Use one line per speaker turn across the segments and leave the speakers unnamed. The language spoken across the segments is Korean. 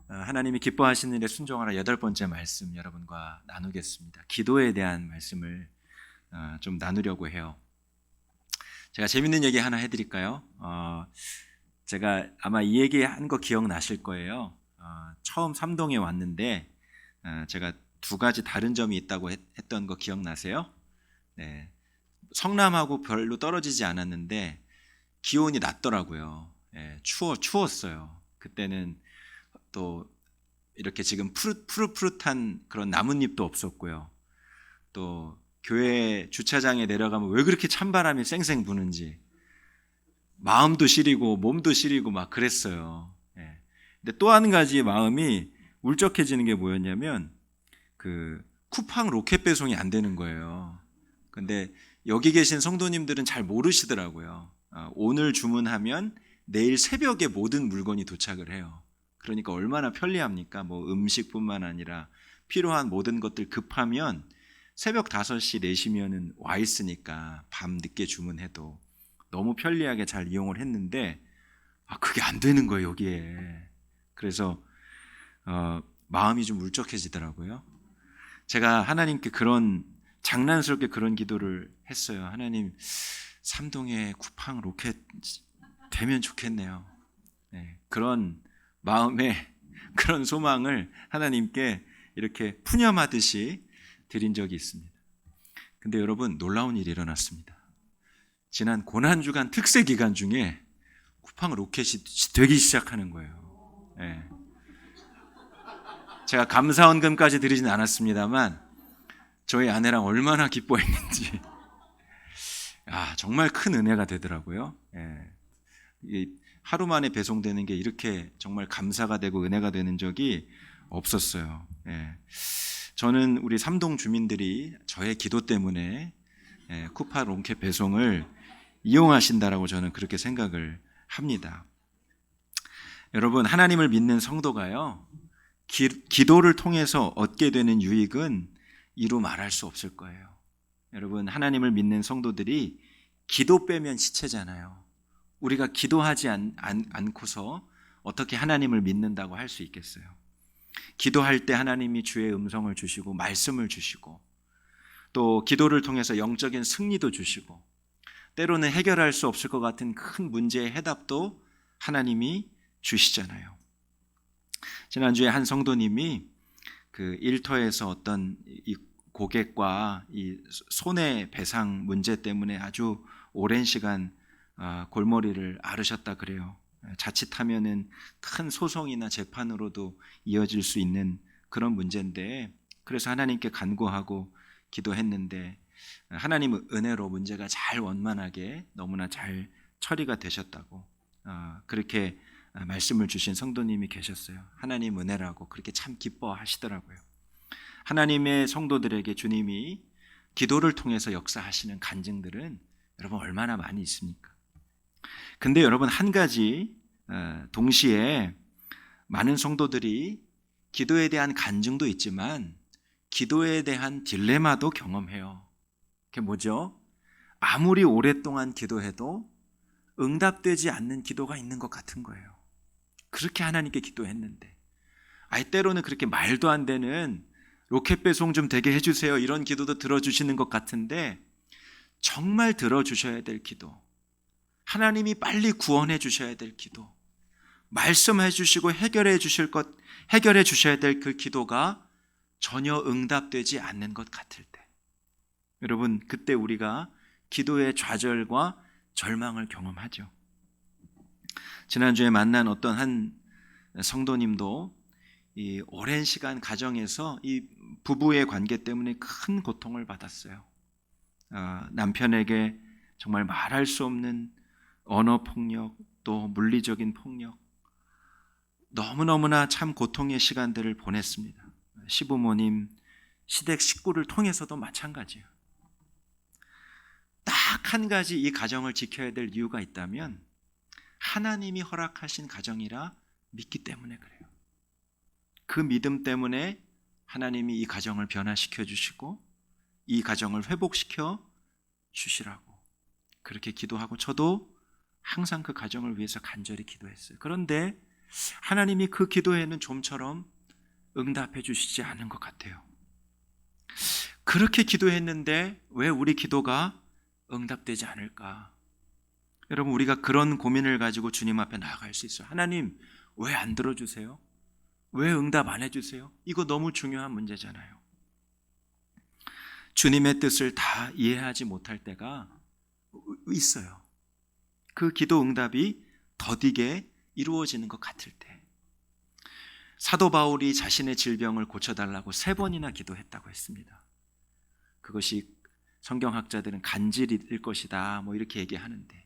하나님이 기뻐하시는 일에 순종하라 8번째 말씀 여러분과 나누겠습니다. 기도에 대한 말씀을 좀 나누려고 해요. 제가 재밌는 얘기 하나 해드릴까요? 제가 아마 이 얘기 한 거 기억나실 거예요. 처음 삼동에 왔는데 제가 두 가지 다른 점이 있다고 했던 거 기억나세요? 네. 성남하고 별로 떨어지지 않았는데 기온이 낮더라고요. 예, 추웠어요. 그때는 또 이렇게 지금 푸릇푸릇한 그런 나뭇잎도 없었고요. 또 교회 주차장에 내려가면 왜 그렇게 찬바람이 쌩쌩 부는지 마음도 시리고 몸도 시리고 막 그랬어요. 예. 근데 또 한 가지 마음이 울적해지는 게 뭐였냐면 그 쿠팡 로켓 배송이 안 되는 거예요. 근데 여기 계신 성도님들은 잘 모르시더라고요. 오늘 주문하면 내일 새벽에 모든 물건이 도착을 해요. 그러니까 얼마나 편리합니까? 뭐 음식뿐만 아니라 필요한 모든 것들 급하면 새벽 5시, 4시면은 와 있으니까 밤 늦게 주문해도 너무 편리하게 잘 이용을 했는데 그게 안 되는 거예요, 여기에. 그래서 마음이 좀 울적해지더라고요. 제가 하나님께 장난스럽게 그런 기도를 했어요. 하나님, 삼동에 쿠팡 로켓 되면 좋겠네요. 네, 그런 마음에 그런 소망을 하나님께 이렇게 푸념하듯이 드린 적이 있습니다. 근데 여러분, 놀라운 일이 일어났습니다. 지난 고난주간 특세 기간 중에 쿠팡 로켓이 되기 시작하는 거예요. 네. 제가 감사원금까지 드리진 않았습니다만 저희 아내랑 얼마나 기뻐했는지 정말 큰 은혜가 되더라고요. 예. 하루 만에 배송되는 게 이렇게 정말 감사가 되고 은혜가 되는 적이 없었어요. 예. 저는 우리 삼동 주민들이 저의 기도 때문에 쿠팡 로켓 배송을 이용하신다라고 저는 그렇게 생각을 합니다. 여러분, 하나님을 믿는 성도가요, 기도를 통해서 얻게 되는 유익은 이루 말할 수 없을 거예요. 여러분, 하나님을 믿는 성도들이 기도 빼면 시체잖아요. 우리가 기도하지 않고서 어떻게 하나님을 믿는다고 할 수 있겠어요? 기도할 때 하나님이 주의 음성을 주시고 말씀을 주시고 또 기도를 통해서 영적인 승리도 주시고 때로는 해결할 수 없을 것 같은 큰 문제의 해답도 하나님이 주시잖아요. 지난주에 한 성도님이 그 일터에서 어떤 이 고객과 이 손해배상 문제 때문에 아주 오랜 시간 골머리를 앓으셨다 그래요. 자칫하면은 큰 소송이나 재판으로도 이어질 수 있는 그런 문제인데, 그래서 하나님께 간구하고 기도했는데 하나님 은혜로 문제가 잘 원만하게 너무나 잘 처리가 되셨다고 그렇게 말씀을 주신 성도님이 계셨어요. 하나님 은혜라고 그렇게 참 기뻐하시더라고요. 하나님의 성도들에게 주님이 기도를 통해서 역사하시는 간증들은 여러분 얼마나 많이 있습니까? 근데 여러분, 한 가지 동시에 많은 성도들이 기도에 대한 간증도 있지만 기도에 대한 딜레마도 경험해요. 그게 뭐죠? 아무리 오랫동안 기도해도 응답되지 않는 기도가 있는 것 같은 거예요. 그렇게 하나님께 기도했는데 때로는 그렇게 말도 안 되는 로켓 배송 좀 되게 해주세요 이런 기도도 들어주시는 것 같은데, 정말 들어주셔야 될 기도, 하나님이 빨리 구원해 주셔야 될 기도, 말씀해 주시고 해결해 주셔야 될 그 기도가 전혀 응답되지 않는 것 같을 때, 여러분, 그때 우리가 기도의 좌절과 절망을 경험하죠. 지난주에 만난 어떤 한 성도님도 이 오랜 시간 가정에서 이 부부의 관계 때문에 큰 고통을 받았어요. 남편에게 정말 말할 수 없는 언어 폭력, 또 물리적인 폭력, 너무너무나 참 고통의 시간들을 보냈습니다. 시부모님, 시댁 식구를 통해서도 마찬가지예요. 딱 한 가지 이 가정을 지켜야 될 이유가 있다면 하나님이 허락하신 가정이라 믿기 때문에 그래요. 그 믿음 때문에 하나님이 이 가정을 변화시켜 주시고 이 가정을 회복시켜 주시라고 그렇게 기도하고 저도 항상 그 가정을 위해서 간절히 기도했어요. 그런데 하나님이 그 기도에는 좀처럼 응답해 주시지 않은 것 같아요. 그렇게 기도했는데 왜 우리 기도가 응답되지 않을까? 여러분, 우리가 그런 고민을 가지고 주님 앞에 나아갈 수 있어요. 하나님, 왜 안 들어주세요? 왜 응답 안 해주세요? 이거 너무 중요한 문제잖아요. 주님의 뜻을 다 이해하지 못할 때가 있어요. 그 기도 응답이 더디게 이루어지는 것 같을 때, 사도 바울이 자신의 질병을 고쳐달라고 3번이나 기도했다고 했습니다. 그것이 성경학자들은 간질일 것이다 뭐 이렇게 얘기하는데,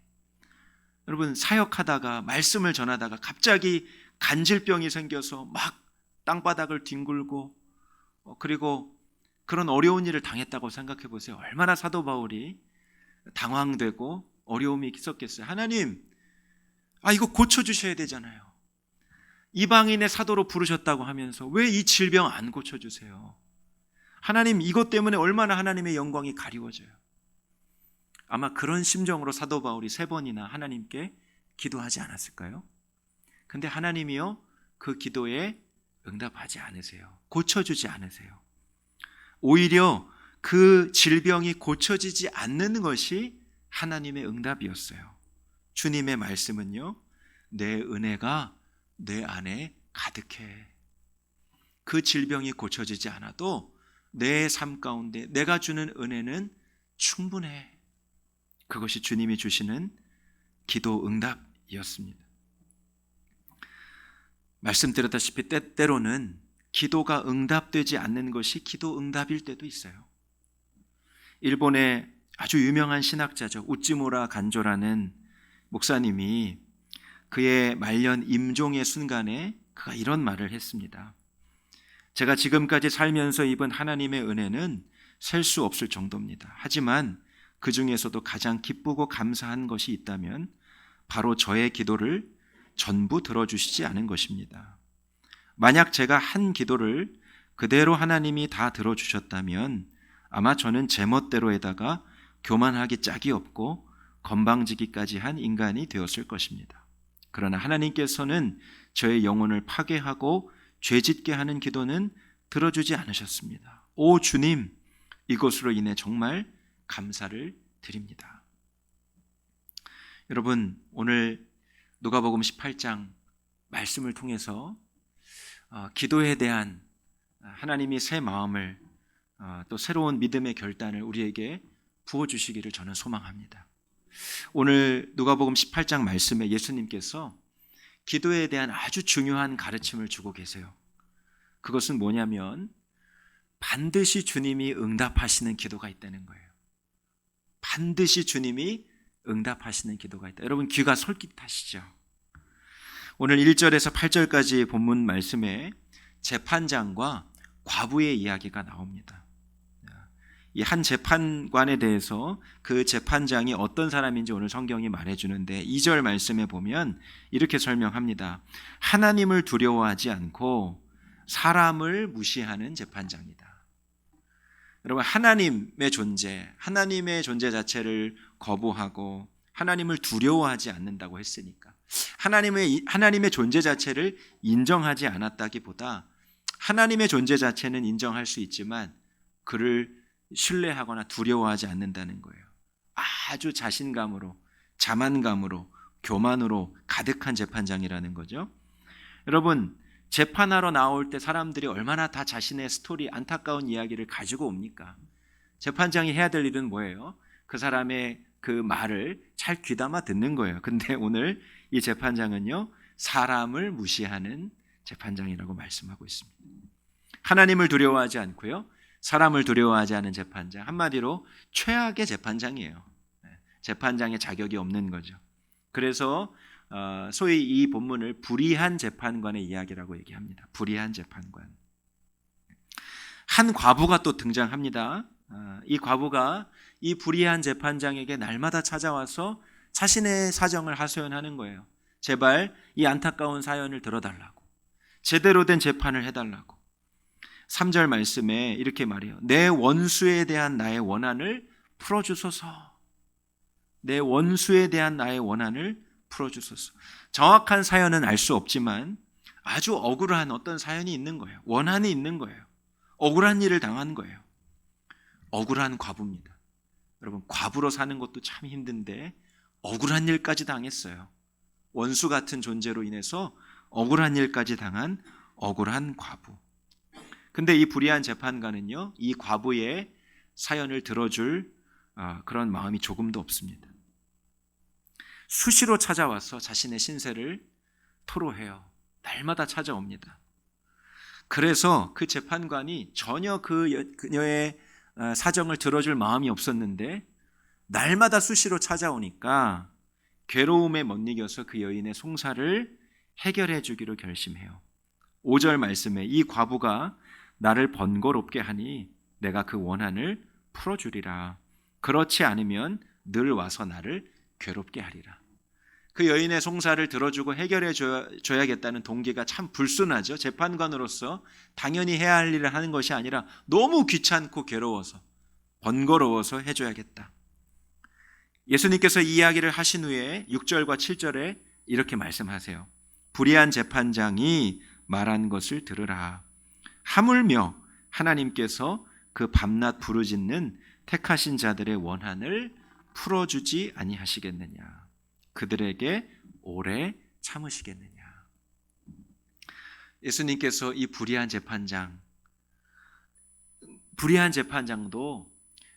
여러분, 사역하다가 말씀을 전하다가 갑자기 간질병이 생겨서 막 땅바닥을 뒹굴고 그리고 그런 어려운 일을 당했다고 생각해 보세요. 얼마나 사도 바울이 당황되고 어려움이 있었겠어요. 하나님, 이거 고쳐주셔야 되잖아요. 이방인의 사도로 부르셨다고 하면서 왜 이 질병 안 고쳐주세요? 하나님, 이것 때문에 얼마나 하나님의 영광이 가리워져요. 아마 그런 심정으로 사도 바울이 3번이나 하나님께 기도하지 않았을까요? 근데 하나님이요, 그 기도에 응답하지 않으세요. 고쳐주지 않으세요. 오히려 그 질병이 고쳐지지 않는 것이 하나님의 응답이었어요. 주님의 말씀은요, 내 은혜가 내 안에 가득해. 그 질병이 고쳐지지 않아도 내 삶 가운데 내가 주는 은혜는 충분해. 그것이 주님이 주시는 기도 응답이었습니다. 말씀드렸다시피 때때로는 기도가 응답되지 않는 것이 기도 응답일 때도 있어요. 일본의 아주 유명한 신학자죠. 우찌무라 간조라는 목사님이 그의 말년 임종의 순간에 그가 이런 말을 했습니다. 제가 지금까지 살면서 입은 하나님의 은혜는 셀 수 없을 정도입니다. 하지만 그 중에서도 가장 기쁘고 감사한 것이 있다면 바로 저의 기도를 전부 들어주시지 않은 것입니다. 만약 제가 한 기도를 그대로 하나님이 다 들어주셨다면 아마 저는 제멋대로에다가 교만하기 짝이 없고 건방지기까지 한 인간이 되었을 것입니다. 그러나 하나님께서는 저의 영혼을 파괴하고 죄짓게 하는 기도는 들어주지 않으셨습니다. 오 주님, 이것으로 인해 정말 감사를 드립니다. 여러분, 오늘 누가복음 18장 말씀을 통해서 기도에 대한 하나님이 새 마음을 또 새로운 믿음의 결단을 우리에게 부어주시기를 저는 소망합니다. 오늘 누가복음 18장 말씀에 예수님께서 기도에 대한 아주 중요한 가르침을 주고 계세요. 그것은 뭐냐면 반드시 주님이 응답하시는 기도가 있다는 거예요. 반드시 주님이 응답하시는 기도가 있다. 여러분, 귀가 솔깃하시죠? 오늘 1절에서 8절까지 본문 말씀에 재판장과 과부의 이야기가 나옵니다. 이 한 재판관에 대해서 그 재판장이 어떤 사람인지 오늘 성경이 말해주는데 2절 말씀에 보면 이렇게 설명합니다. 하나님을 두려워하지 않고 사람을 무시하는 재판장이다. 여러분, 하나님의 존재 자체를 거부하고 하나님을 두려워하지 않는다고 했으니까 하나님의 존재 자체를 인정하지 않았다기보다 하나님의 존재 자체는 인정할 수 있지만 그를 신뢰하거나 두려워하지 않는다는 거예요. 아주 자신감으로, 자만감으로, 교만으로 가득한 재판장이라는 거죠. 여러분, 재판하러 나올 때 사람들이 얼마나 다 자신의 스토리, 안타까운 이야기를 가지고 옵니까? 재판장이 해야 될 일은 뭐예요? 그 사람의 그 말을 잘 귀담아 듣는 거예요. 근데 오늘 이 재판장은요, 사람을 무시하는 재판장이라고 말씀하고 있습니다. 하나님을 두려워하지 않고요, 사람을 두려워하지 않은 재판장, 한마디로 최악의 재판장이에요. 재판장의 자격이 없는 거죠. 그래서 소위 이 본문을 불의한 재판관의 이야기라고 얘기합니다. 불의한 재판관. 한 과부가 또 등장합니다. 이 과부가 이 불의한 재판장에게 날마다 찾아와서 자신의 사정을 하소연하는 거예요. 제발 이 안타까운 사연을 들어달라고, 제대로 된 재판을 해달라고. 3절 말씀에 이렇게 말해요. 내 원수에 대한 나의 원한을 풀어주소서. 내 원수에 대한 나의 원한을 풀어주소서. 정확한 사연은 알 수 없지만 아주 억울한 어떤 사연이 있는 거예요. 원한이 있는 거예요. 억울한 일을 당한 거예요. 억울한 과부입니다. 여러분, 과부로 사는 것도 참 힘든데 억울한 일까지 당했어요. 원수 같은 존재로 인해서 억울한 일까지 당한 억울한 과부. 근데 이 불의한 재판관은요, 이 과부의 사연을 들어줄 그런 마음이 조금도 없습니다. 수시로 찾아와서 자신의 신세를 토로해요. 날마다 찾아옵니다. 그래서 그 재판관이 전혀 그녀의 사정을 들어줄 마음이 없었는데 날마다 수시로 찾아오니까 괴로움에 못 이겨서 그 여인의 송사를 해결해 주기로 결심해요. 5절 말씀에 이 과부가 나를 번거롭게 하니 내가 그 원한을 풀어주리라. 그렇지 않으면 늘 와서 나를 괴롭게 하리라. 그 여인의 송사를 들어주고 해결해 줘야겠다는 동기가 참 불순하죠. 재판관으로서 당연히 해야 할 일을 하는 것이 아니라 너무 귀찮고 괴로워서 번거로워서 해줘야겠다. 예수님께서 이 이야기를 하신 후에 6절과 7절에 이렇게 말씀하세요. 불의한 재판장이 말한 것을 들으라. 하물며 하나님께서 그 밤낮 부르짖는 택하신 자들의 원한을 풀어주지 아니하시겠느냐. 그들에게 오래 참으시겠느냐. 예수님께서 이 불의한 재판장도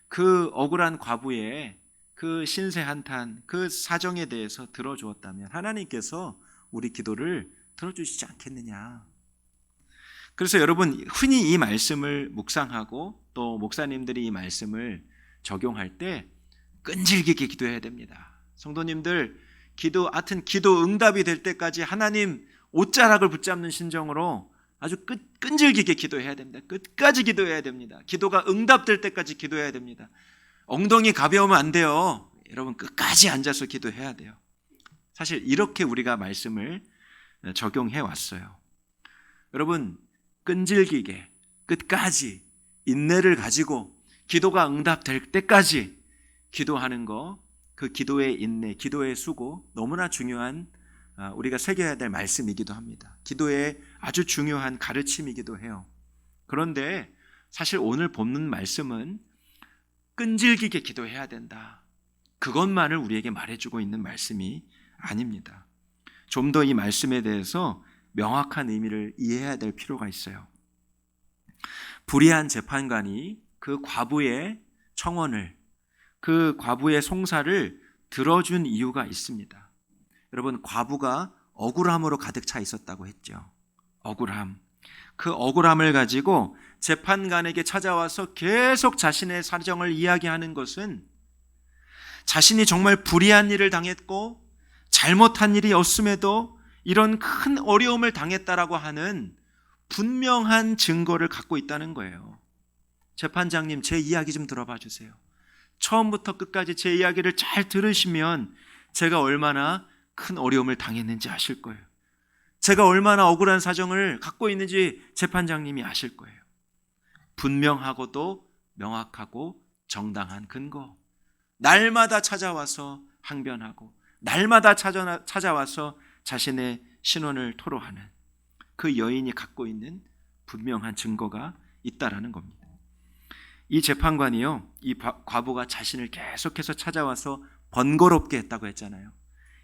그 억울한 과부의 그 신세 한탄, 그 사정에 대해서 들어주었다면 하나님께서 우리 기도를 들어주시지 않겠느냐. 그래서 여러분, 흔히 이 말씀을 묵상하고 또 목사님들이 이 말씀을 적용할 때 끈질기게 기도해야 됩니다. 성도님들, 하여튼 기도 응답이 될 때까지 하나님 옷자락을 붙잡는 심정으로 아주 끈질기게 기도해야 됩니다. 끝까지 기도해야 됩니다. 기도가 응답될 때까지 기도해야 됩니다. 엉덩이 가벼우면 안 돼요. 여러분, 끝까지 앉아서 기도해야 돼요. 사실 이렇게 우리가 말씀을 적용해 왔어요. 여러분, 끈질기게 끝까지 인내를 가지고 기도가 응답될 때까지 기도하는 거, 그 기도의 인내, 기도의 수고 너무나 중요한 우리가 새겨야 될 말씀이기도 합니다. 기도의 아주 중요한 가르침이기도 해요. 그런데 사실 오늘 본문 말씀은 끈질기게 기도해야 된다. 그것만을 우리에게 말해주고 있는 말씀이 아닙니다. 좀 더 이 말씀에 대해서 명확한 의미를 이해해야 될 필요가 있어요. 불의한 재판관이 그 과부의 청원을, 그 과부의 송사를 들어준 이유가 있습니다. 여러분, 과부가 억울함으로 가득 차 있었다고 했죠. 억울함. 그 억울함을 가지고 재판관에게 찾아와서 계속 자신의 사정을 이야기하는 것은 자신이 정말 불의한 일을 당했고 잘못한 일이 없음에도 이런 큰 어려움을 당했다라고 하는 분명한 증거를 갖고 있다는 거예요. 재판장님, 제 이야기 좀 들어봐 주세요. 처음부터 끝까지 제 이야기를 잘 들으시면 제가 얼마나 큰 어려움을 당했는지 아실 거예요. 제가 얼마나 억울한 사정을 갖고 있는지 재판장님이 아실 거예요. 분명하고도 명확하고 정당한 근거. 날마다 찾아와서 항변하고 날마다 찾아와서 자신의 신원을 토로하는 그 여인이 갖고 있는 분명한 증거가 있다라는 겁니다. 이 재판관이요, 이 과부가 자신을 계속해서 찾아와서 번거롭게 했다고 했잖아요.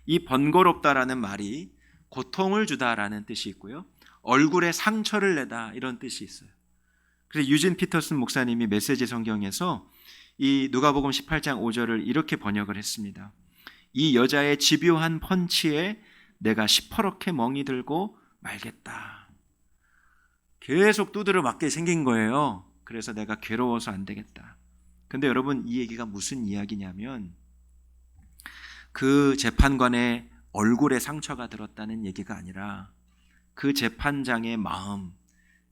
이 번거롭다라는 말이 고통을 주다라는 뜻이 있고요, 얼굴에 상처를 내다 이런 뜻이 있어요. 그래서 유진 피터슨 목사님이 메시지 성경에서 이 누가복음 18장 5절을 이렇게 번역을 했습니다. 이 여자의 집요한 펀치에 내가 시퍼렇게 멍이 들고 말겠다. 계속 두드려 맞게 생긴 거예요. 그래서 내가 괴로워서 안 되겠다. 근데 여러분, 이 얘기가 무슨 이야기냐면 그 재판관의 얼굴에 상처가 들었다는 얘기가 아니라 그 재판장의 마음,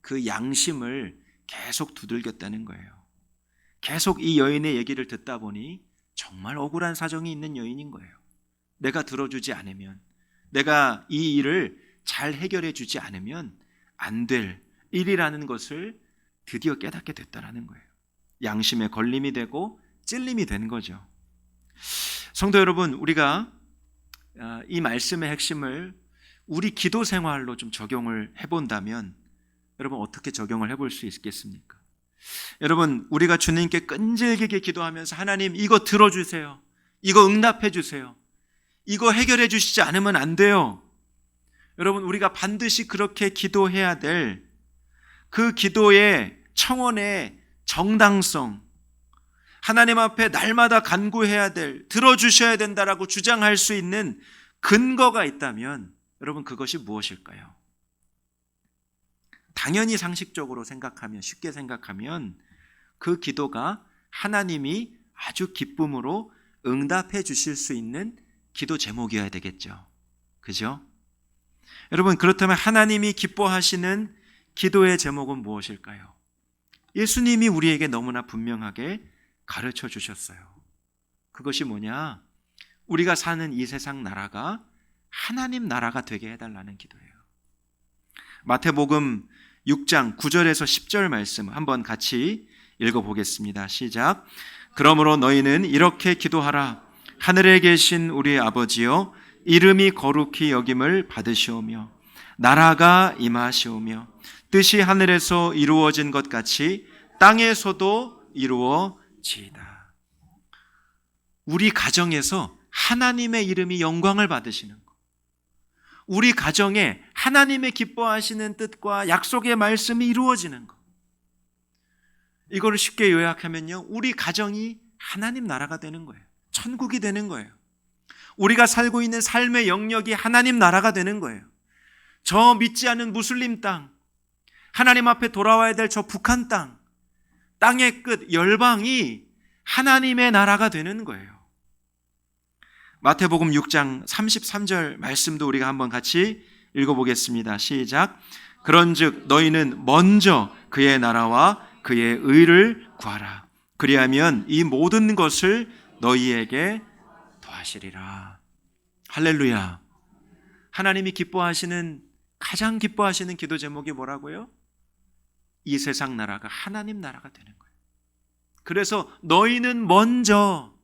그 양심을 계속 두들겼다는 거예요. 계속 이 여인의 얘기를 듣다 보니 정말 억울한 사정이 있는 여인인 거예요. 내가 들어주지 않으면, 내가 이 일을 잘 해결해 주지 않으면 안 될 일이라는 것을 드디어 깨닫게 됐다는 거예요. 양심에 걸림이 되고 찔림이 된 거죠. 성도 여러분, 우리가 이 말씀의 핵심을 우리 기도 생활로 좀 적용을 해본다면 여러분 어떻게 적용을 해볼 수 있겠습니까? 여러분, 우리가 주님께 끈질기게 기도하면서 하나님 이거 들어주세요, 이거 응답해 주세요, 이거 해결해 주시지 않으면 안 돼요. 여러분, 우리가 반드시 그렇게 기도해야 될 그 기도의 청원의 정당성, 하나님 앞에 날마다 간구해야 될, 들어주셔야 된다라고 주장할 수 있는 근거가 있다면 여러분 그것이 무엇일까요? 당연히 상식적으로 생각하면, 쉽게 생각하면 그 기도가 하나님이 아주 기쁨으로 응답해 주실 수 있는 기도 제목이어야 되겠죠. 그죠? 여러분, 그렇다면 하나님이 기뻐하시는 기도의 제목은 무엇일까요? 예수님이 우리에게 너무나 분명하게 가르쳐 주셨어요. 그것이 뭐냐? 우리가 사는 이 세상 나라가 하나님 나라가 되게 해달라는 기도예요. 마태복음 6장 9절에서 10절 말씀 한번 같이 읽어보겠습니다. 시작. 그러므로 너희는 이렇게 기도하라. 하늘에 계신 우리 아버지여, 이름이 거룩히 여김을 받으시오며 나라가 임하시오며 뜻이 하늘에서 이루어진 것 같이 땅에서도 이루어지이다. 우리 가정에서 하나님의 이름이 영광을 받으시는 것, 우리 가정에 하나님의 기뻐하시는 뜻과 약속의 말씀이 이루어지는 것, 이거를 쉽게 요약하면요, 우리 가정이 하나님 나라가 되는 거예요. 천국이 되는 거예요. 우리가 살고 있는 삶의 영역이 하나님 나라가 되는 거예요. 저 믿지 않는 무슬림 땅, 하나님 앞에 돌아와야 될 저 북한 땅, 땅의 끝 열방이 하나님의 나라가 되는 거예요. 마태복음 6장 33절 말씀도 우리가 한번 같이 읽어보겠습니다. 시작. 그런즉 너희는 먼저 그의 나라와 그의 의를 구하라. 그리하면 이 모든 것을 너희에게 더하시리라. 할렐루야. 하나님이 기뻐하시는, 가장 기뻐하시는 기도 제목이 뭐라고요? 이 세상 나라가 하나님 나라가 되는 거예요. 그래서 너희는 먼저,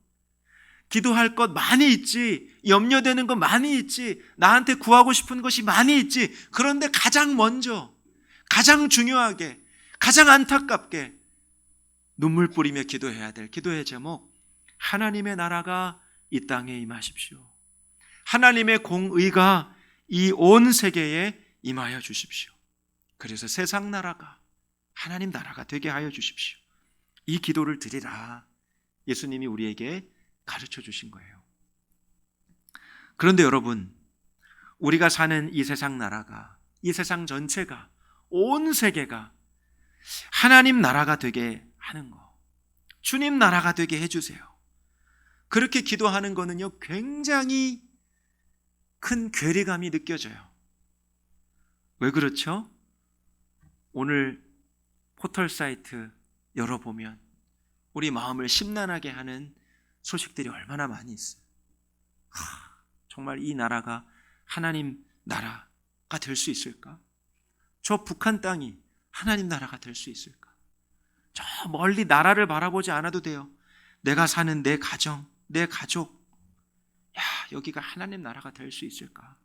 기도할 것 많이 있지, 염려되는 것 많이 있지, 나한테 구하고 싶은 것이 많이 있지, 그런데 가장 먼저, 가장 중요하게, 가장 안타깝게 눈물 뿌리며 기도해야 될 기도의 제목, 하나님의 나라가 이 땅에 임하십시오. 하나님의 공의가 이 온 세계에 임하여 주십시오. 그래서 세상 나라가 하나님 나라가 되게 하여 주십시오. 이 기도를 드리라. 예수님이 우리에게 가르쳐 주신 거예요. 그런데 여러분, 우리가 사는 이 세상 나라가, 이 세상 전체가, 온 세계가 하나님 나라가 되게 하는 거, 주님 나라가 되게 해주세요. 그렇게 기도하는 거는요, 굉장히 큰 괴리감이 느껴져요. 왜 그렇죠? 오늘 포털 사이트 열어보면 우리 마음을 심란하게 하는 소식들이 얼마나 많이 있어요. 정말 이 나라가 하나님 나라가 될 수 있을까? 저 북한 땅이 하나님 나라가 될 수 있을까? 저 멀리 나라를 바라보지 않아도 돼요. 내가 사는 내 가정, 내 가족, 여기가 하나님 나라가 될 수 있을까?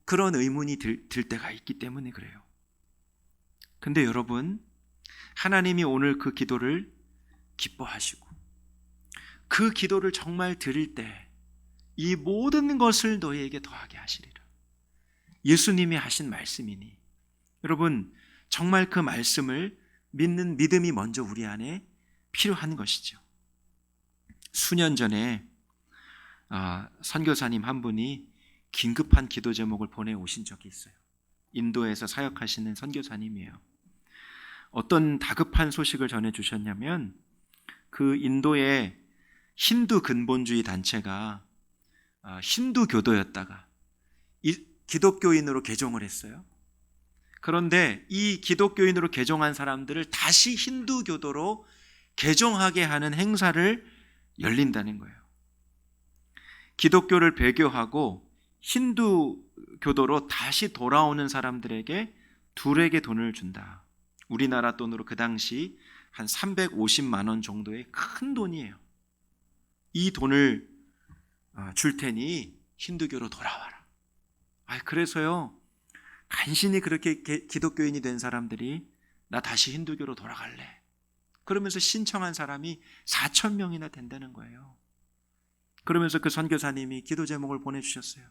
그런 의문이 들 때가 있기 때문에 그래요. 근데 여러분, 하나님이 오늘 그 기도를 기뻐하시고 그 기도를 정말 드릴 때 이 모든 것을 너희에게 더하게 하시리라. 예수님이 하신 말씀이니 여러분, 정말 그 말씀을 믿는 믿음이 먼저 우리 안에 필요한 것이죠. 수년 전에 선교사님 한 분이 긴급한 기도 제목을 보내오신 적이 있어요. 인도에서 사역하시는 선교사님이에요. 어떤 다급한 소식을 전해주셨냐면, 그 인도의 힌두 근본주의 단체가 힌두 교도였다가 기독교인으로 개종을 했어요. 그런데 이 기독교인으로 개종한 사람들을 다시 힌두 교도로 개종하게 하는 행사를 열린다는 거예요. 기독교를 배교하고 힌두 교도로 다시 돌아오는 사람들에게 둘에게 돈을 준다. 우리나라 돈으로 그 당시 한 350만 원 정도의 큰 돈이에요. 이 돈을 줄 테니 힌두교로 돌아와라. 그래서요, 간신히 그렇게 기독교인이 된 사람들이 나 다시 힌두교로 돌아갈래, 그러면서 신청한 사람이 4,000명이나 된다는 거예요. 그러면서 그 선교사님이 기도 제목을 보내주셨어요.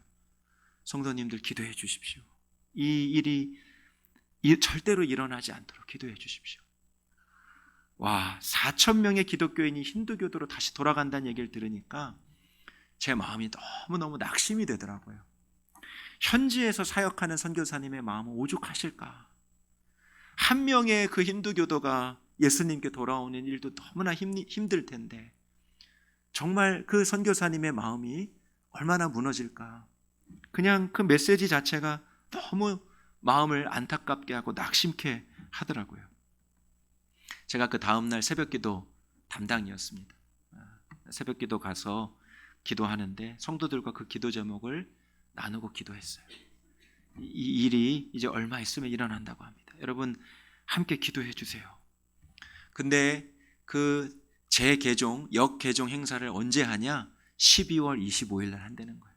성도님들 기도해 주십시오. 이 일이 절대로 일어나지 않도록 기도해 주십시오. 와, 4,000명의 기독교인이 힌두교도로 다시 돌아간다는 얘기를 들으니까 제 마음이 너무너무 낙심이 되더라고요. 현지에서 사역하는 선교사님의 마음은 오죽하실까. 한 명의 그 힌두교도가 예수님께 돌아오는 일도 너무나 힘들 텐데 정말 그 선교사님의 마음이 얼마나 무너질까. 그냥 그 메시지 자체가 너무 마음을 안타깝게 하고 낙심케 하더라고요. 제가 그 다음날 새벽기도 담당이었습니다. 새벽기도 가서 기도하는데 성도들과 그 기도 제목을 나누고 기도했어요. 이 일이 이제 얼마 있으면 일어난다고 합니다. 여러분 함께 기도해 주세요. 근데 그 재개종, 역개종 행사를 언제 하냐? 12월 25일 날 한다는 거예요.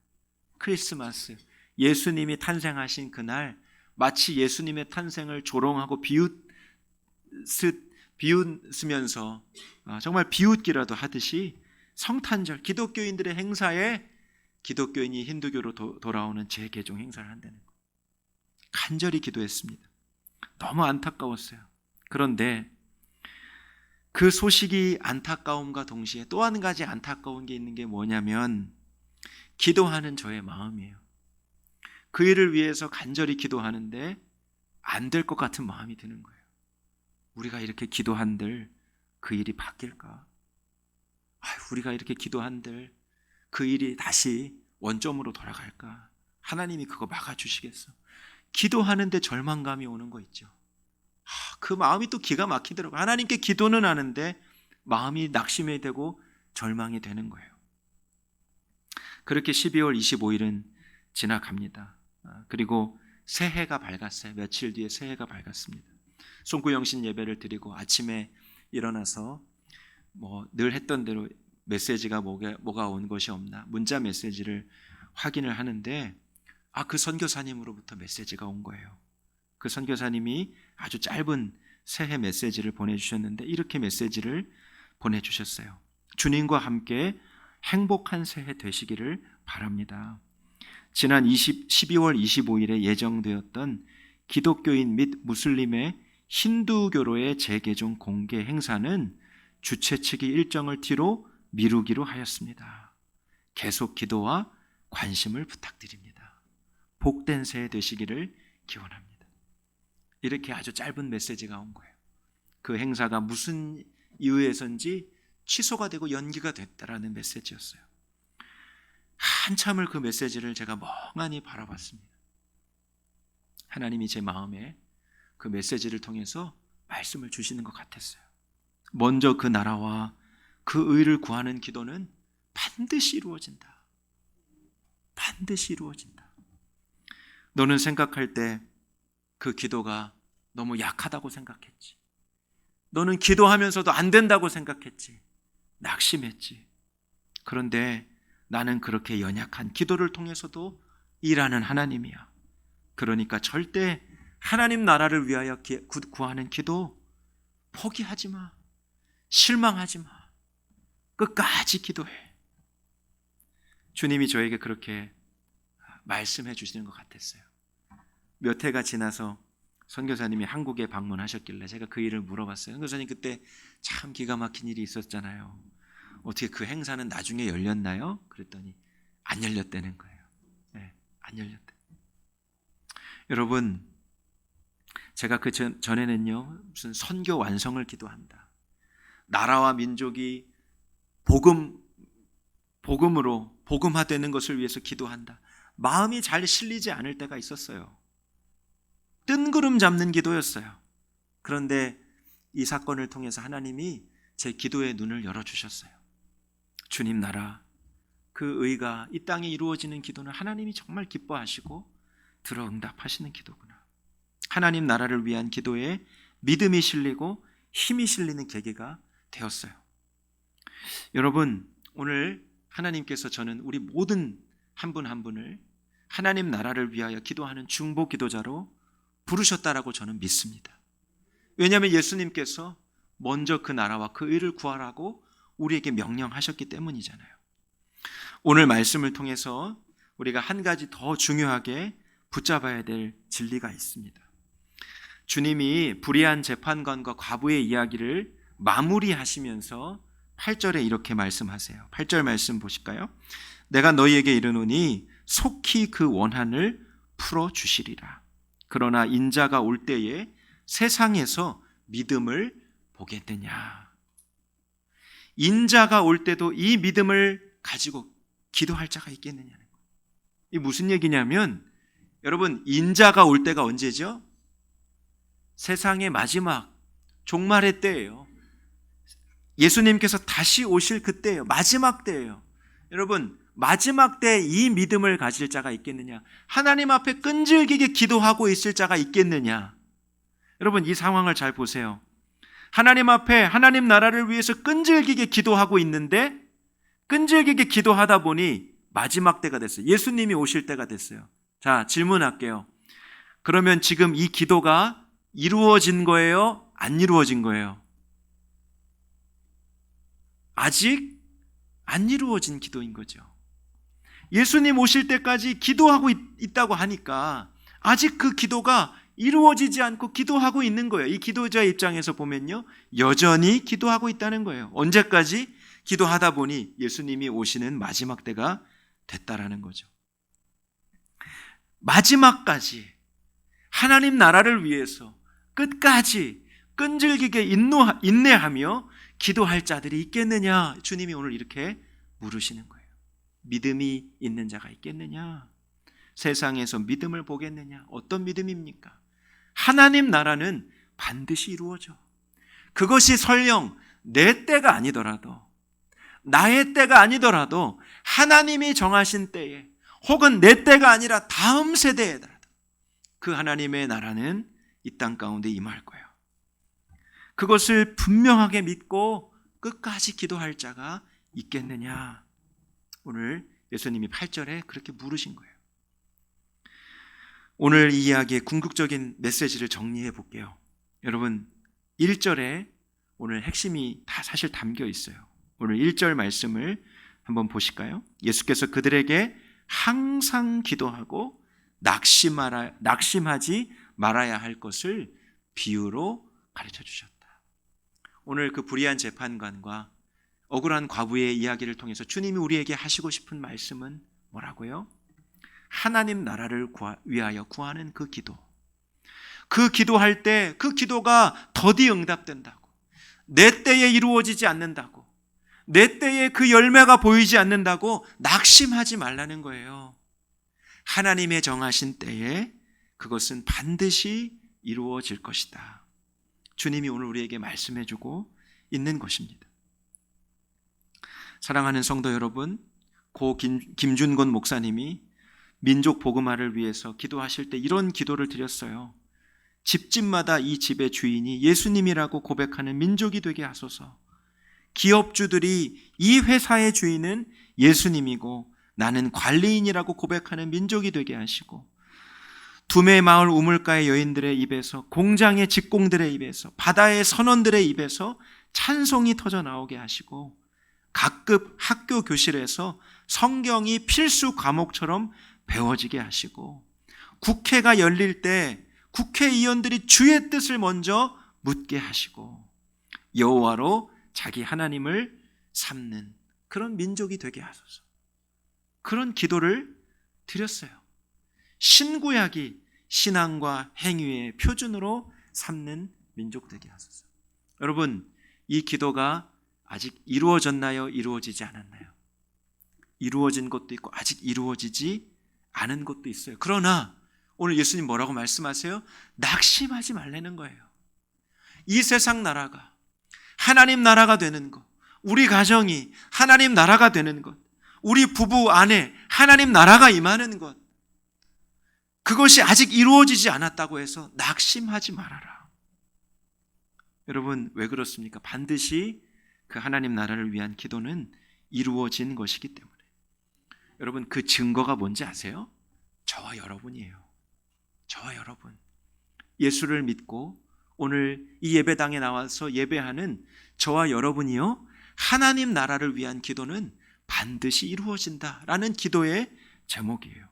크리스마스, 예수님이 탄생하신 그날 마치 예수님의 탄생을 조롱하고 비웃으면서 정말 비웃기라도 하듯이 성탄절, 기독교인들의 행사에 기독교인이 힌두교로 돌아오는 재개종 행사를 한다는 거예요. 간절히 기도했습니다. 너무 안타까웠어요. 그런데 그 소식이 안타까움과 동시에 또 한 가지 안타까운 게 있는 게 뭐냐면 기도하는 저의 마음이에요. 그 일을 위해서 간절히 기도하는데 안 될 것 같은 마음이 드는 거예요. 우리가 이렇게 기도한들 그 일이 바뀔까? 우리가 이렇게 기도한들 그 일이 다시 원점으로 돌아갈까? 하나님이 그거 막아주시겠어? 기도하는데 절망감이 오는 거 있죠. 그 마음이 또 기가 막히더라고요. 하나님께 기도는 하는데 마음이 낙심이 되고 절망이 되는 거예요. 그렇게 12월 25일은 지나갑니다. 그리고 새해가 밝았어요. 며칠 뒤에 새해가 밝았습니다. 송구영신 예배를 드리고 아침에 일어나서 늘 했던 대로 메시지가 뭐가 온 것이 없나 문자 메시지를 확인을 하는데 그 선교사님으로부터 메시지가 온 거예요. 그 선교사님이 아주 짧은 새해 메시지를 보내주셨는데 이렇게 메시지를 보내주셨어요. 주님과 함께 행복한 새해 되시기를 바랍니다. 지난 12월 25일에 예정되었던 기독교인 및 무슬림의 힌두교로의 재개종 공개 행사는 주최 측이 일정을 뒤로 미루기로 하였습니다. 계속 기도와 관심을 부탁드립니다. 복된 새해 되시기를 기원합니다. 이렇게 아주 짧은 메시지가 온 거예요. 그 행사가 무슨 이유에서인지 취소가 되고 연기가 됐다라는 메시지였어요. 한참을 그 메시지를 제가 멍하니 바라봤습니다. 하나님이 제 마음에 그 메시지를 통해서 말씀을 주시는 것 같았어요. 먼저 그 나라와 그 의를 구하는 기도는 반드시 이루어진다. 반드시 이루어진다. 너는 생각할 때 그 기도가 너무 약하다고 생각했지. 너는 기도하면서도 안 된다고 생각했지. 낙심했지. 그런데 나는 그렇게 연약한 기도를 통해서도 일하는 하나님이야. 그러니까 절대 하나님 나라를 위하여 구하는 기도 포기하지 마. 실망하지 마. 끝까지 기도해. 주님이 저에게 그렇게 말씀해 주시는 것 같았어요. 몇 해가 지나서 선교사님이 한국에 방문하셨길래 제가 그 일을 물어봤어요. 선교사님 그때 참 기가 막힌 일이 있었잖아요. 어떻게 그 행사는 나중에 열렸나요? 그랬더니 안 열렸다는 거예요. 네, 안 열렸다. 여러분, 제가 그 전에는요 무슨 선교 완성을 기도한다. 나라와 민족이 복음으로 복음화되는 것을 위해서 기도한다. 마음이 잘 실리지 않을 때가 있었어요. 뜬구름 잡는 기도였어요. 그런데 이 사건을 통해서 하나님이 제 기도의 눈을 열어주셨어요. 주님 나라, 그 의가 이 땅에 이루어지는 기도는 하나님이 정말 기뻐하시고 들어 응답하시는 기도구나. 하나님 나라를 위한 기도에 믿음이 실리고 힘이 실리는 계기가 되었어요. 여러분, 오늘 하나님께서 저는 우리 모든 한 분 한 분을 하나님 나라를 위하여 기도하는 중보 기도자로 부르셨다라고 저는 믿습니다. 왜냐하면 예수님께서 먼저 그 나라와 그 의를 구하라고 우리에게 명령하셨기 때문이잖아요. 오늘 말씀을 통해서 우리가 한 가지 더 중요하게 붙잡아야 될 진리가 있습니다. 주님이 불의한 재판관과 과부의 이야기를 마무리하시면서 8절에 이렇게 말씀하세요. 8절 말씀 보실까요? 내가 너희에게 이르노니 속히 그 원한을 풀어주시리라. 그러나 인자가 올 때에 세상에서 믿음을 보겠느냐. 인자가 올 때도 이 믿음을 가지고 기도할 자가 있겠느냐는 거예요. 이게 무슨 얘기냐면 여러분, 인자가 올 때가 언제죠? 세상의 마지막 종말의 때예요. 예수님께서 다시 오실 그때예요. 마지막 때예요. 여러분, 마지막 때 이 믿음을 가질 자가 있겠느냐? 하나님 앞에 끈질기게 기도하고 있을 자가 있겠느냐? 여러분, 이 상황을 잘 보세요. 하나님 앞에 하나님 나라를 위해서 끈질기게 기도하고 있는데 끈질기게 기도하다 보니 마지막 때가 됐어요. 예수님이 오실 때가 됐어요. 자, 질문할게요. 그러면 지금 이 기도가 이루어진 거예요? 안 이루어진 거예요? 아직 안 이루어진 기도인 거죠. 예수님 오실 때까지 기도하고 있다고 하니까 아직 그 기도가 이루어지지 않고 기도하고 있는 거예요. 이 기도자의 입장에서 보면요, 여전히 기도하고 있다는 거예요. 언제까지? 기도하다 보니 예수님이 오시는 마지막 때가 됐다라는 거죠. 마지막까지 하나님 나라를 위해서 끝까지 끈질기게 인내하며 기도할 자들이 있겠느냐? 주님이 오늘 이렇게 물으시는 거예요. 믿음이 있는 자가 있겠느냐? 세상에서 믿음을 보겠느냐? 어떤 믿음입니까? 하나님 나라는 반드시 이루어져. 그것이 설령 내 때가 아니더라도, 나의 때가 아니더라도 하나님이 정하신 때에, 혹은 내 때가 아니라 다음 세대에라도 그 하나님의 나라는 이 땅 가운데 임할 거예요. 그것을 분명하게 믿고 끝까지 기도할 자가 있겠느냐? 오늘 예수님이 8절에 그렇게 물으신 거예요. 오늘 이 이야기의 궁극적인 메시지를 정리해 볼게요. 여러분, 1절에 오늘 핵심이 다 사실 담겨 있어요. 오늘 1절 말씀을 한번 보실까요? 예수께서 그들에게 항상 기도하고 낙심하지 말아야 할 것을 비유로 가르쳐 주셨다. 오늘 그 불의한 재판관과 억울한 과부의 이야기를 통해서 주님이 우리에게 하시고 싶은 말씀은 뭐라고요? 하나님 나라를 위하여 구하는 그 기도. 그 기도할 때 그 기도가 더디 응답된다고, 내 때에 이루어지지 않는다고, 내 때에 그 열매가 보이지 않는다고 낙심하지 말라는 거예요. 하나님의 정하신 때에 그것은 반드시 이루어질 것이다. 주님이 오늘 우리에게 말씀해주고 있는 것입니다. 사랑하는 성도 여러분, 고 김준건 목사님이 민족 복음화를 위해서 기도하실 때 이런 기도를 드렸어요. 집집마다 이 집의 주인이 예수님이라고 고백하는 민족이 되게 하소서. 기업주들이 이 회사의 주인은 예수님이고 나는 관리인이라고 고백하는 민족이 되게 하시고, 두메 마을 우물가의 여인들의 입에서, 공장의 직공들의 입에서, 바다의 선원들의 입에서 찬송이 터져 나오게 하시고, 각급 학교 교실에서 성경이 필수 과목처럼 배워지게 하시고, 국회가 열릴 때 국회의원들이 주의 뜻을 먼저 묻게 하시고, 여호와로 자기 하나님을 삼는 그런 민족이 되게 하소서. 그런 기도를 드렸어요. 신구약이 신앙과 행위의 표준으로 삼는 민족 되게 하소서. 여러분, 이 기도가 아직 이루어졌나요? 이루어지지 않았나요? 이루어진 것도 있고 아직 이루어지지 않은 것도 있어요. 그러나 오늘 예수님 뭐라고 말씀하세요? 낙심하지 말라는 거예요. 이 세상 나라가 하나님 나라가 되는 것, 우리 가정이 하나님 나라가 되는 것, 우리 부부 안에 하나님 나라가 임하는 것, 그것이 아직 이루어지지 않았다고 해서 낙심하지 말아라. 여러분, 왜 그렇습니까? 반드시 그 하나님 나라를 위한 기도는 이루어진 것이기 때문에. 여러분, 그 증거가 뭔지 아세요? 저와 여러분이에요. 저와 여러분. 예수를 믿고 오늘 이 예배당에 나와서 예배하는 저와 여러분이요, 하나님 나라를 위한 기도는 반드시 이루어진다라는 기도의 제목이에요.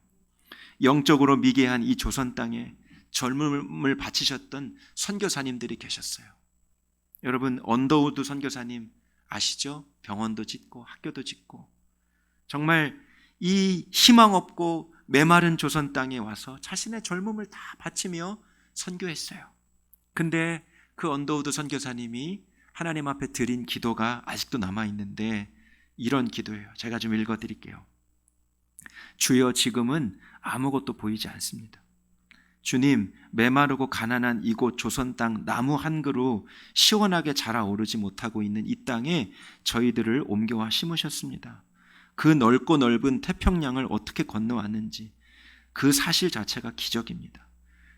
영적으로 미개한 이 조선 땅에 젊음을 바치셨던 선교사님들이 계셨어요. 여러분, 언더우드 선교사님 아시죠? 병원도 짓고 학교도 짓고 정말 이 희망 없고 메마른 조선 땅에 와서 자신의 젊음을 다 바치며 선교했어요. 근데 그 언더우드 선교사님이 하나님 앞에 드린 기도가 아직도 남아있는데 이런 기도예요. 제가 좀 읽어드릴게요. 주여, 지금은 아무것도 보이지 않습니다. 주님, 메마르고 가난한 이곳 조선 땅 나무 한 그루 시원하게 자라오르지 못하고 있는 이 땅에 저희들을 옮겨와 심으셨습니다. 그 넓고 넓은 태평양을 어떻게 건너왔는지 그 사실 자체가 기적입니다.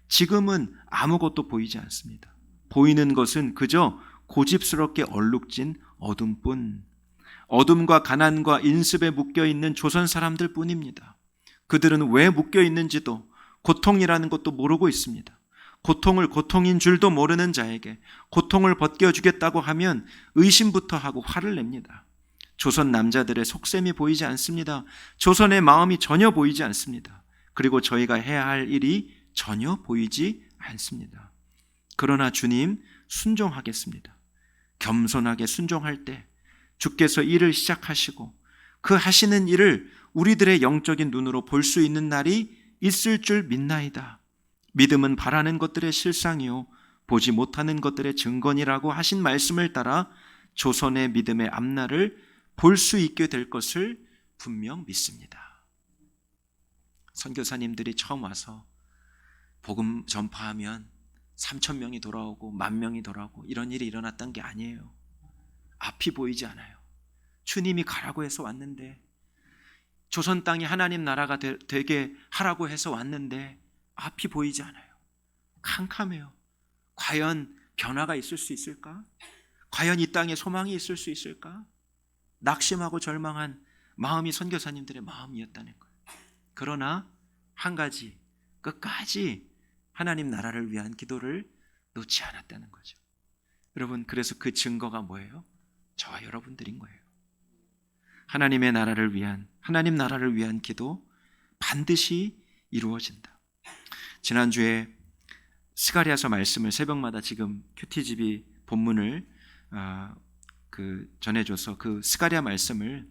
지금은 아무것도 보이지 않습니다. 보이는 것은 그저 고집스럽게 얼룩진 어둠뿐, 어둠과 가난과 인습에 묶여있는 조선 사람들 뿐입니다. 그들은 왜 묶여있는지도 고통이라는 것도 모르고 있습니다. 고통을 고통인 줄도 모르는 자에게 고통을 벗겨주겠다고 하면 의심부터 하고 화를 냅니다. 조선 남자들의 속셈이 보이지 않습니다. 조선의 마음이 전혀 보이지 않습니다. 그리고 저희가 해야 할 일이 전혀 보이지 않습니다. 그러나 주님, 순종하겠습니다. 겸손하게 순종할 때 주께서 일을 시작하시고 그 하시는 일을 우리들의 영적인 눈으로 볼 수 있는 날이 있을 줄 믿나이다. 믿음은 바라는 것들의 실상이요 보지 못하는 것들의 증거니라고 하신 말씀을 따라 조선의 믿음의 앞날을 볼 수 있게 될 것을 분명 믿습니다. 선교사님들이 처음 와서 복음 전파하면 3,000명이 돌아오고 10,000명이 돌아오고 이런 일이 일어났던 게 아니에요. 앞이 보이지 않아요. 주님이 가라고 해서 왔는데, 조선 땅이 하나님 나라가 되게 하라고 해서 왔는데 앞이 보이지 않아요. 캄캄해요. 과연 변화가 있을 수 있을까? 과연 이 땅에 소망이 있을 수 있을까? 낙심하고 절망한 마음이 선교사님들의 마음이었다는 거예요. 그러나 한 가지, 끝까지 하나님 나라를 위한 기도를 놓지 않았다는 거죠. 여러분, 그래서 그 증거가 뭐예요? 저와 여러분들인 거예요. 하나님의 나라를 위한, 하나님 나라를 위한 기도 반드시 이루어진다. 지난주에 스가랴서 말씀을 새벽마다 지금 큐티집이 본문을 전해줘서 그 스가랴 말씀을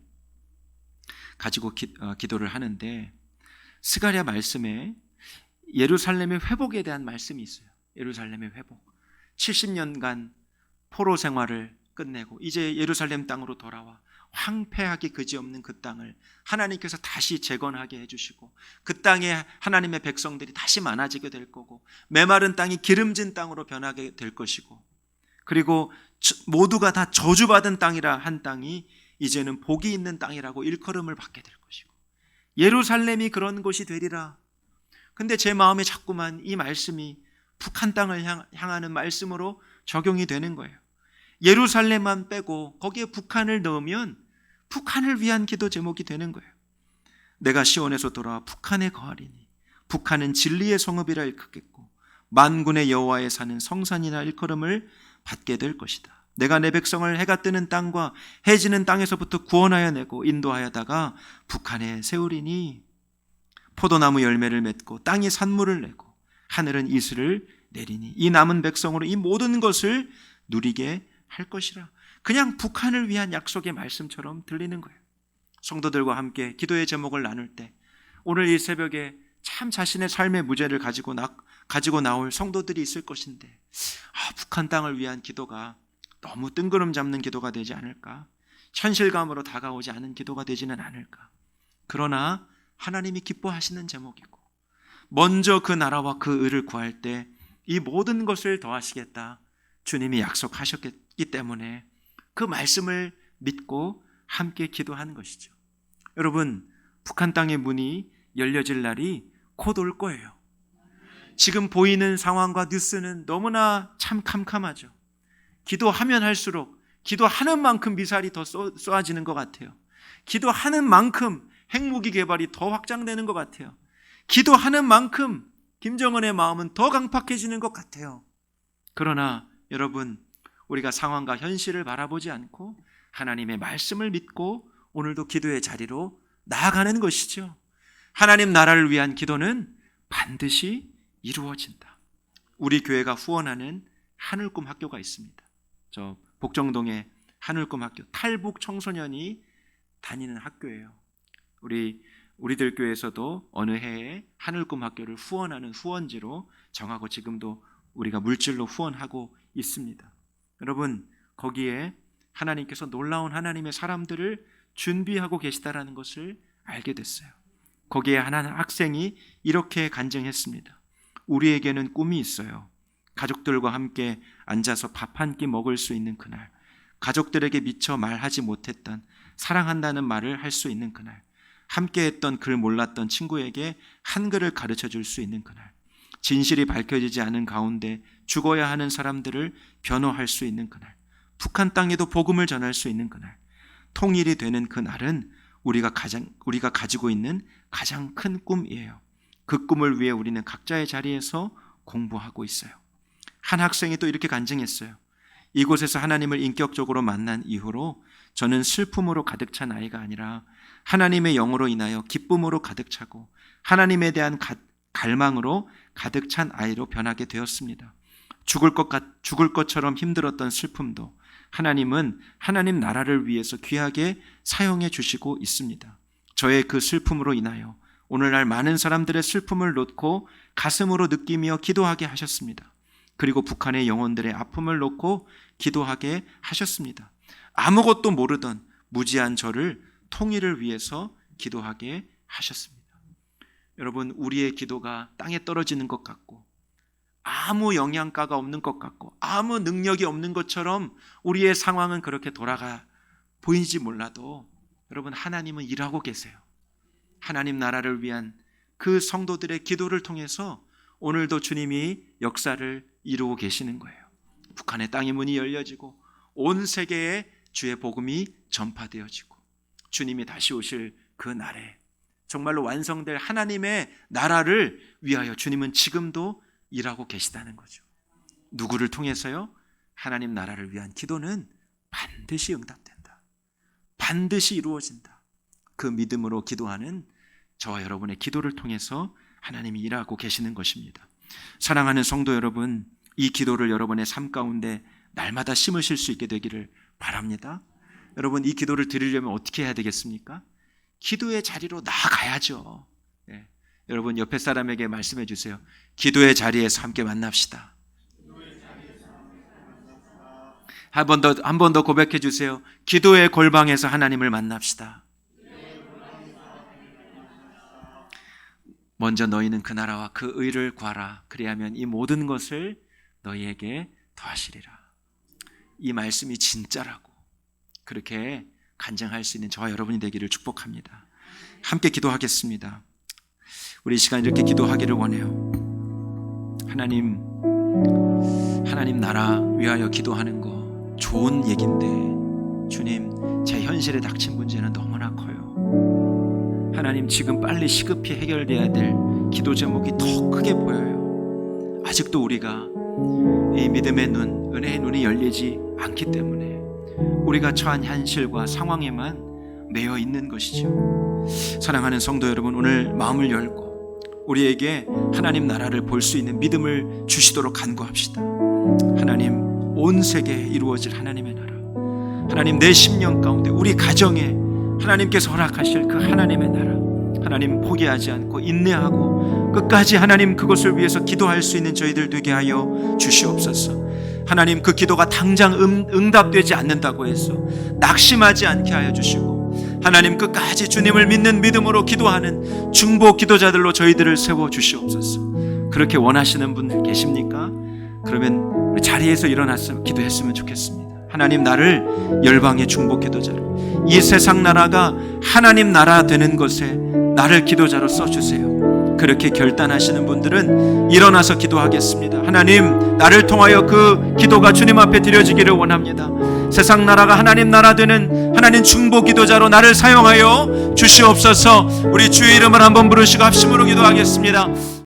가지고 기도를 하는데, 스가랴 말씀에 예루살렘의 회복에 대한 말씀이 있어요. 예루살렘의 회복. 70년간 포로 생활을 끝내고 이제 예루살렘 땅으로 돌아와 황폐하기 그지없는 그 땅을 하나님께서 다시 재건하게 해주시고, 그 땅에 하나님의 백성들이 다시 많아지게 될 거고, 메마른 땅이 기름진 땅으로 변하게 될 것이고, 그리고 모두가 다 저주받은 땅이라 한 땅이 이제는 복이 있는 땅이라고 일컬음을 받게 될 것이고, 예루살렘이 그런 곳이 되리라. 근데 제 마음에 자꾸만 이 말씀이 북한 땅을 향하는 말씀으로 적용이 되는 거예요. 예루살렘만 빼고 거기에 북한을 넣으면 북한을 위한 기도 제목이 되는 거예요. 내가 시온에서 돌아와 북한에 거하리니 북한은 진리의 성읍이라 일컫겠고 만군의 여호와에 사는 성산이라 일컬음을 받게 될 것이다. 내가 내 백성을 해가 뜨는 땅과 해 지는 땅에서부터 구원하여 내고 인도하여다가 북한에 세우리니 포도나무 열매를 맺고 땅이 산물을 내고 하늘은 이슬을 내리니 이 남은 백성으로 이 모든 것을 누리게 할 것이라. 그냥 북한을 위한 약속의 말씀처럼 들리는 거예요. 성도들과 함께 기도의 제목을 나눌 때 오늘 이 새벽에 참 자신의 삶의 무죄를 가지고 나올 성도들이 있을 것인데, 북한 땅을 위한 기도가 너무 뜬구름 잡는 기도가 되지 않을까? 현실감으로 다가오지 않은 기도가 되지는 않을까? 그러나 하나님이 기뻐하시는 제목이고, 먼저 그 나라와 그 의를 구할 때 이 모든 것을 더하시겠다 주님이 약속하셨기 때문에 그 말씀을 믿고 함께 기도하는 것이죠. 여러분, 북한 땅의 문이 열려질 날이 곧 올 거예요. 지금 보이는 상황과 뉴스는 너무나 참 캄캄하죠. 기도하면 할수록 기도하는 만큼 미사일이 더 쏘아지는 것 같아요. 기도하는 만큼 핵무기 개발이 더 확장되는 것 같아요. 기도하는 만큼 김정은의 마음은 더 강팍해지는 것 같아요. 그러나 여러분, 우리가 상황과 현실을 바라보지 않고 하나님의 말씀을 믿고 오늘도 기도의 자리로 나아가는 것이죠. 하나님 나라를 위한 기도는 반드시 이루어진다. 우리 교회가 후원하는 하늘꿈 학교가 있습니다. 저 복정동에 하늘꿈 학교, 탈북 청소년이 다니는 학교예요. 우리들 교회에서도 어느 해에 하늘꿈 학교를 후원하는 후원지로 정하고 지금도 우리가 물질로 후원하고 있습니다. 여러분, 거기에 하나님께서 놀라운 하나님의 사람들을 준비하고 계시다라는 것을 알게 됐어요. 거기에 한 학생이 이렇게 간증했습니다. 우리에게는 꿈이 있어요. 가족들과 함께 앉아서 밥 한 끼 먹을 수 있는 그날, 가족들에게 미처 말하지 못했던 사랑한다는 말을 할 수 있는 그날, 함께 했던 글 몰랐던 친구에게 한글을 가르쳐 줄 수 있는 그날, 진실이 밝혀지지 않은 가운데 죽어야 하는 사람들을 변호할 수 있는 그날, 북한 땅에도 복음을 전할 수 있는 그날, 통일이 되는 그날은 우리가 가지고 있는 가장 큰 꿈이에요. 그 꿈을 위해 우리는 각자의 자리에서 공부하고 있어요. 한 학생이 또 이렇게 간증했어요. 이곳에서 하나님을 인격적으로 만난 이후로 저는 슬픔으로 가득 찬 아이가 아니라 하나님의 영으로 인하여 기쁨으로 가득 차고 하나님에 대한 갈망으로 가득 찬 아이로 변하게 되었습니다. 죽을 것처럼 힘들었던 슬픔도 하나님은 하나님 나라를 위해서 귀하게 사용해 주시고 있습니다. 저의 그 슬픔으로 인하여 오늘날 많은 사람들의 슬픔을 놓고 가슴으로 느끼며 기도하게 하셨습니다. 그리고 북한의 영혼들의 아픔을 놓고 기도하게 하셨습니다. 아무것도 모르던 무지한 저를 통일을 위해서 기도하게 하셨습니다. 여러분, 우리의 기도가 땅에 떨어지는 것 같고 아무 영양가가 없는 것 같고 아무 능력이 없는 것처럼 우리의 상황은 그렇게 돌아가 보이지 몰라도 여러분, 하나님은 일하고 계세요. 하나님 나라를 위한 그 성도들의 기도를 통해서 오늘도 주님이 역사를 이루고 계시는 거예요. 북한의 땅의 문이 열려지고 온 세계에 주의 복음이 전파되어지고 주님이 다시 오실 그 날에 정말로 완성될 하나님의 나라를 위하여 주님은 지금도 일하고 계시다는 거죠. 누구를 통해서요? 하나님 나라를 위한 기도는 반드시 응답된다. 반드시 이루어진다. 그 믿음으로 기도하는 저와 여러분의 기도를 통해서 하나님이 일하고 계시는 것입니다. 사랑하는 성도 여러분, 이 기도를 여러분의 삶 가운데 날마다 심으실 수 있게 되기를 바랍니다. 여러분, 이 기도를 드리려면 어떻게 해야 되겠습니까? 기도의 자리로 나아가야죠. 네. 여러분, 옆에 사람에게 말씀해 주세요. 기도의 자리에서 함께 만납시다. 한 번 더 고백해 주세요. 기도의 골방에서 하나님을 만납시다. 먼저 너희는 그 나라와 그 의를 구하라. 그리하면 이 모든 것을 너희에게 더하시리라. 이 말씀이 진짜라고 그렇게 간증할 수 있는 저와 여러분이 되기를 축복합니다. 함께 기도하겠습니다. 우리 이 시간 이렇게 기도하기를 원해요. 하나님 나라 위하여 기도하는 거 좋은 얘기인데 주님, 제 현실에 닥친 문제는 너무나 커요. 하나님, 지금 빨리 시급히 해결돼야 될 기도 제목이 더 크게 보여요. 아직도 우리가 이 믿음의 눈, 은혜의 눈이 열리지 않기 때문에 우리가 처한 현실과 상황에만 매여 있는 것이죠. 사랑하는 성도 여러분, 오늘 마음을 열고 우리에게 하나님 나라를 볼 수 있는 믿음을 주시도록 간구합시다. 하나님, 온 세계에 이루어질 하나님의 나라, 하나님 내 심령 가운데 우리 가정에 하나님께서 허락하실 그 하나님의 나라, 하나님 포기하지 않고 인내하고 끝까지 하나님 그것을 위해서 기도할 수 있는 저희들 되게 하여 주시옵소서. 하나님, 그 기도가 당장 응답되지 않는다고 해서 낙심하지 않게 하여 주시고 하나님 끝까지 주님을 믿는 믿음으로 기도하는 중보 기도자들로 저희들을 세워 주시옵소서. 그렇게 원하시는 분들 계십니까? 그러면 우리 자리에서 일어나서 기도했으면 좋겠습니다. 하나님, 나를 열방의 중보 기도자로, 이 세상 나라가 하나님 나라 되는 것에 나를 기도자로 써주세요. 그렇게 결단하시는 분들은 일어나서 기도하겠습니다. 하나님, 나를 통하여 그 기도가 주님 앞에 드려지기를 원합니다. 세상 나라가 하나님 나라 되는 하나님 중보 기도자로 나를 사용하여 주시옵소서. 우리 주의 이름을 한번 부르시고 합심으로 기도하겠습니다.